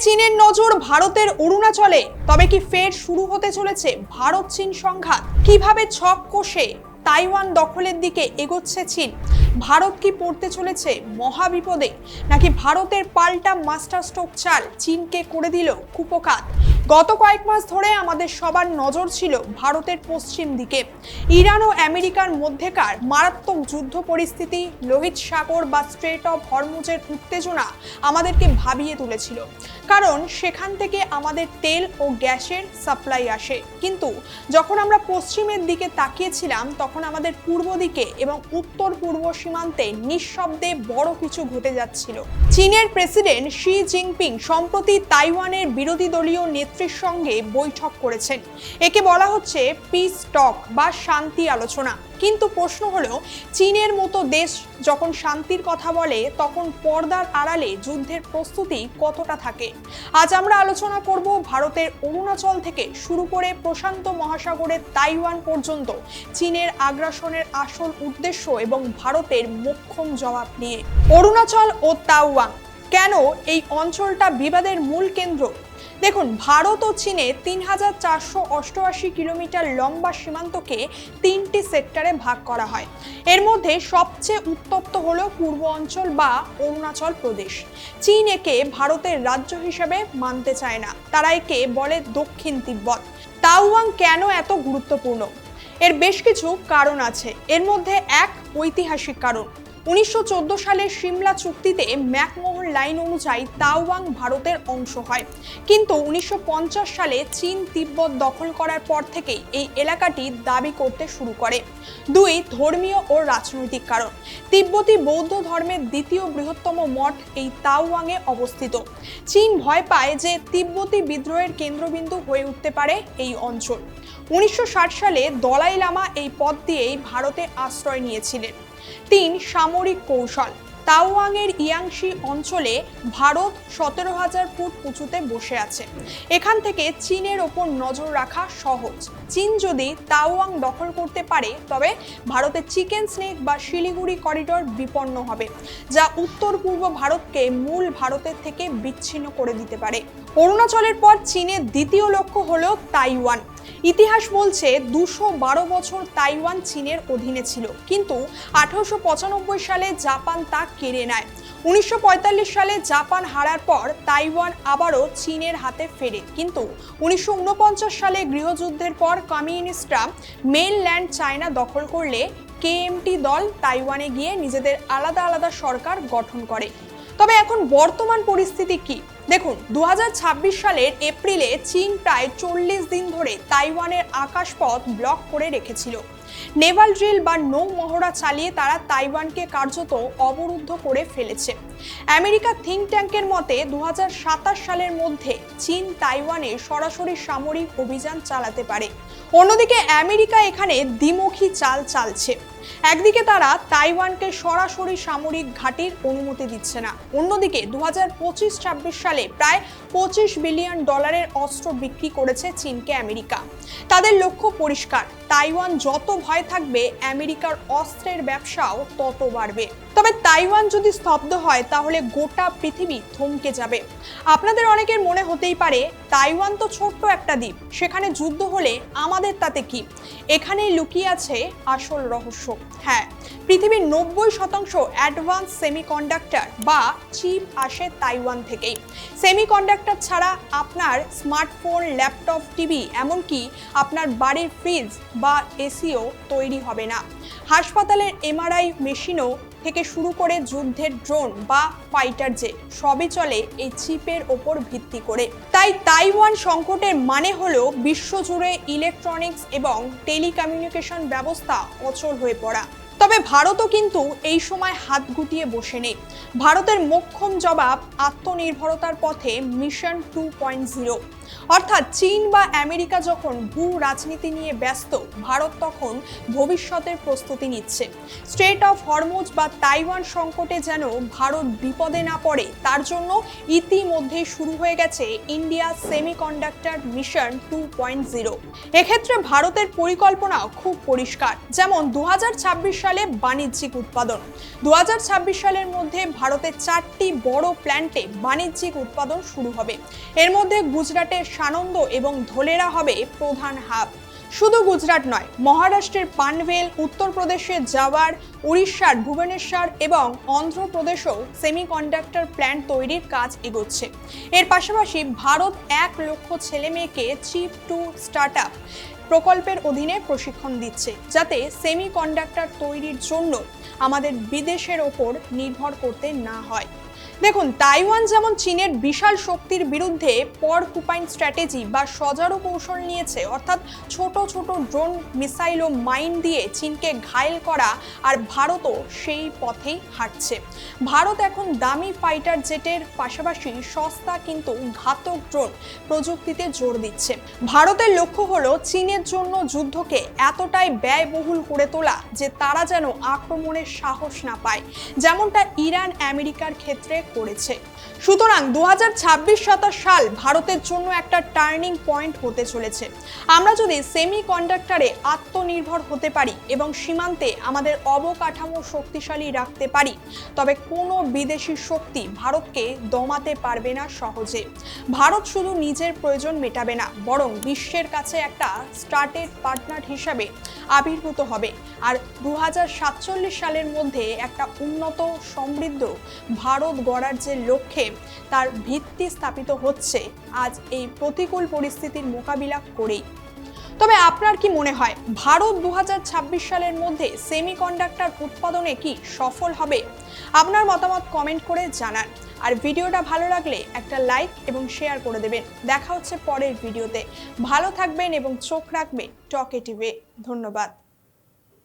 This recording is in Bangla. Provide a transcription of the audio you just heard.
চীনের নজর ভারতের অরুণাচলে। তবে কি ফের শুরু হতে চলেছে ভারত চীন সংঘাত? কিভাবে ছক কষে তাইওয়ান দখলের দিকে এগোচ্ছে চীন? ভারত কি পড়তে চলেছে মহাবিপদে, নাকি ভারতের পাল্টা মাস্টার স্ট্রোক চাল চীনকে করে দিল কুপোকাত? গত কয়েক মাস ধরে আমাদের সবার নজর ছিল ভারতের পশ্চিম দিকে। ইরান ও আমেরিকার মধ্যেকার মারাত্মক যুদ্ধ পরিস্থিতি, লোহিত সাগর বা স্ট্রেট অফ হরমুজের উত্তেজনা আমাদেরকে ভাবিয়ে তুলেছিল, কারণ সেখান থেকে আমাদের তেল ও গ্যাসের সাপ্লাই আসে। কিন্তু যখন আমরা পশ্চিমের দিকে তাকিয়েছিলাম, তখন আমাদের পূর্ব দিকে এবং উত্তর পূর্ব সীমান্তে নিঃশব্দে বড় কিছু ঘটে যাচ্ছিল। চীনের প্রেসিডেন্ট শি জিনপিং সম্প্রতি তাইওয়ানের বিরোধী দলীয় নেত্রীর সঙ্গে বৈঠক করেছেন। একে বলা হচ্ছে পিস টক বা শান্তি আলোচনা। কিন্তু প্রশ্ন হলো, চীনের মতো দেশ যখন শান্তির কথা বলে, তখন পর্দার আড়ালে যুদ্ধের প্রস্তুতি কতটা থাকে? আজ আমরা আলোচনা করব ভারতের অরুণাচল থেকে শুরু করে প্রশান্ত মহাসাগরের তাইওয়ান পর্যন্ত চীনের আগ্রাসনের আসল উদ্দেশ্য এবং ভারতের মোক্ষম জবাব নিয়ে। অরুণাচল ও তাইওয়ান কেন এই অঞ্চলটা বিবাদের মূল কেন্দ্র? দেখুন, ভারত ও চীনে ৩,৪৮৮ কিলোমিটার লম্বা সীমান্তকে ৩টি সেক্টরে ভাগ করা হয়। এর মধ্যে সবচেয়ে উত্তপ্ত হলো পূর্ব অঞ্চল বা অরুণাচল প্রদেশ। চীন একে ভারতের রাজ্য হিসেবে মানতে চায় না, তারা একে বলে দক্ষিণ তিব্বত। তাইওয়ান কেন এত গুরুত্বপূর্ণ? এর বেশ কিছু কারণ আছে। এর মধ্যে এক ঐতিহাসিক কারণ। 1914 সালের সিমলা চুক্তিতে ম্যাকমোহন লাইন অনুযায়ী তাইওয়ান ভারতের অংশ হয়। কিন্তু 1950 সালে চীন তিব্বত দখল করার পর থেকেই এই এলাকাটি দাবি করতে শুরু করে। দুই, ধর্মীয় ও রাজনৈতিক কারণ। তিব্বতী বৌদ্ধ ধর্মের দ্বিতীয় বৃহত্তম মঠ এই তাইওয়ানে অবস্থিত। চীন ভয় পায় যে তিব্বতী বিদ্রোহের কেন্দ্রবিন্দু হয়ে উঠতে পারে এই অঞ্চল। 1960 সালে দলাই লামা এই পথ দিয়েই ভারতে আশ্রয় নিয়েছিলেন। 3, সামরিক কৌশল। তাইওয়ানের ইয়াংশি অঞ্চলে ভারত 17,000 ফুট উঁচুতে বসে আছে। এখান থেকে চীনের ওপর নজর রাখা সহজ। চীন যদি তাইওয়ান দখল করতে পারে, তবে ভারতের চিকেন স্নেক বা শিলিগুড়ি করিডোর বিপন্ন হবে, যা উত্তর পূর্ব ভারতকে মূল ভারতের থেকে বিচ্ছিন্ন করে দিতে পারে। অরুণাচলের পর চীনের দ্বিতীয় লক্ষ্য হলো তাইওয়ান। ইতিহাস বলছে 212 বছর তাইওয়ান চীনের অধীনে ছিল, কিন্তু 1895 সালে জাপান তা কেড়ে নেয়। 1945 সালে জাপান হারার পর তাইওয়ান আবারও চীনের হাতে ফেরে। কিন্তু 1949 সালে গৃহযুদ্ধের পর কমিউনিস্টরা মেইনল্যান্ড চায়না দখল করলে কেএমটি দল তাইওয়ানে গিয়ে নিজেদের আলাদা আলাদা সরকার গঠন করে। তবে এখন বর্তমান পরিস্থিতি কি? দেখুন, 2026 সালের এপ্রিলে চীন প্রায় 40 দিন ধরে তাইওয়ানের আকাশপথ ব্লক করে রেখেছিল। নেভাল ড্রিল বা নৌ মহড়া চালিয়ে তারা তাইওয়ানকে কার্যত অবরুদ্ধ করে ফেলেছে। আমেরিকা থিঙ্ক ট্যাঙ্কের মতে 2027 সালের মধ্যে চীন তাইওয়ানে সরাসরি সামরিক অভিযান চালাতে পারে। অন্যদিকে আমেরিকা এখানে দ্বিমুখী চাল চালছে। একদিকে তারা তাইওয়ানকে সরাসরি সামরিক ঘাঁটির অনুমতি দিচ্ছে না, অন্যদিকে 2025-26 সালে প্রায় $25 বিলিয়ন অস্ত্র বিক্রি করেছে চীনকে আমেরিকা। তাদের লক্ষ্য পরিষ্কার, তাইওয়ান যত ভয় থাকবে, আমেরিকার অস্ত্রের ব্যবসাও তত বাড়বে। তবে তাইওয়ান যদি স্তব্ধ হয়, তাহলে গোটা পৃথিবী থমকে যাবে। আপনাদের অনেকের মনে হতেই পারে, তাইওয়ান তো ছোট্ট একটা দ্বীপ, সেখানে যুদ্ধ হলে আমাদের তাতে কি? এখানেই লুকিয়ে আছে আসল রহস্য। হ্যাঁ, পৃথিবীর 90% অ্যাডভান্স সেমিকন্ডাক্টর বা চিপ আসে তাইওয়ান থেকেই। সেমিকন্ডাক্টর ছাড়া আপনার স্মার্টফোন, ল্যাপটপ, টিভি, এমনকি আপনার বাড়ির ফ্রিজ বা এসিও তৈরি হবে না। হাসপাতালের এমআরআই মেশিনও থেকে শুরু করে যুদ্ধের ড্রোন বা ফাইটার জেট সবই চলে এই চিপের ওপর ভিত্তি করে। তাই তাইওয়ান সংকটের মানে হলো বিশ্বজুড়ে ইলেকট্রনিক্স এবং টেলিকমিউনিকেশন ব্যবস্থা অচল হয়ে পড়া। তবে ভারতও কিন্তু এই সময় হাত গুটিয়ে বসে নেই। ভারতের মোক্ষম জবাব আত্মনির্ভরতার পথে মিশন 2.0। অর্থাৎ চীন বা আমেরিকা যখন ভূ রাজনীতি নিয়ে ব্যস্ত, ভারত তখন ভবিষ্যতের প্রস্তুতি নিচ্ছে। স্ট্রেট অফ হরমুজ বা তাইওয়ান সংকটে যেন ভারত বিপদে না পড়ে, তার জন্য ইতিমধ্যে শুরু হয়ে গেছে ইন্ডিয়া সেমিকন্ডাক্টর মিশন 2.0। এক্ষেত্রে ভারতের পরিকল্পনা খুব পরিষ্কার। যেমন 2026 সালে বাণিজ্যিক উৎপাদন। 2026 সালের মধ্যে ভারতের 4টি বড় প্ল্যান্টে বাণিজ্যিক উৎপাদন শুরু হবে। এর মধ্যে গুজরাটের সানন্দ এবং ধোলেরা হবে প্রধান হাব। শুধু গুজরাট নয়, মহারাষ্ট্রের পানভেল, উত্তরপ্রদেশের জাওয়ার, উড়িষ্যার ভুবনেশ্বর এবং অন্ধ্রপ্রদেশেও সেমিকন্ডাক্টর প্ল্যান্ট তৈরির কাজ এগোচ্ছে। এর পাশাপাশি ভারত 1 লক্ষ ছেলে মেয়েকে চিপ টু স্টার্টআপ প্রকল্পের অধীনে প্রশিক্ষণ দিচ্ছে, যাতে সেমিকন্ডাক্টর তৈরির জন্য আমাদের বিদেশের ওপর নির্ভর করতে না হয়। দেখুন, তাইওয়ান যেমন চীনের বিশাল শক্তির বিরুদ্ধে পরকুপাইন স্ট্র্যাটেজি বা সজারু কৌশল নিয়েছে, অর্থাৎ ছোট ছোট ড্রোন, মিসাইল ও মাইন দিয়ে চীনকে ঘায়েল করা, আর ভারতও সেই পথেই হাঁটছে। ভারত এখন দামি ফাইটার জেটের পাশাপাশি সস্তা কিন্তু ঘাতক ড্রোন প্রযুক্তিতে জোর দিচ্ছে। ভারতের লক্ষ্য হলো চীনের জন্য যুদ্ধকে এতটাই ব্যয়বহুল করে তোলা যে তারা যেন আক্রমণের সাহস না পায়, যেমনটা ইরান আমেরিকার ক্ষেত্রে করেছে। সুতরাং 2026-27 সাল ভারতের জন্য একটা টার্নিং পয়েন্ট হতে চলেছে। আমরা যদি সেমিকন্ডাক্টরে আত্মনির্ভর হতে পারি এবং সীমান্তে আমাদের অবকাঠামো শক্তিশালী রাখতে পারি, তবে কোনো বিদেশি শক্তি ভারতকে দমাতে পারবে না সহজে। ভারত শুধু নিজের প্রয়োজন মেটাবে না, বরং বিশ্বের কাছে একটা স্ট্রাটেজিক পার্টনার হিসাবে আবির্ভূত হবে। আর 2047 সালের মধ্যে একটা উন্নত, সমৃদ্ধ ভারত গড়ার যে লক্ষ্যে তার ভিত্তি স্থাপিত হচ্ছে আজ এই প্রতিকূল পরিস্থিতির মোকাবিলা করেই। তবে আপনার কি মনে হয়, ভারত 2026 সালের মধ্যে সেমিকন্ডাক্টর উৎপাদনে কি সফল হবে? আপনার মতামত কমেন্ট করে জানান। আর ভিডিওটা ভালো লাগলে একটা লাইক এবং শেয়ার করে দেবেন। দেখা হচ্ছে পরের ভিডিওতে। ভালো থাকবেন এবং চোখ রাখবেন টক এ টিভি। ধন্যবাদ।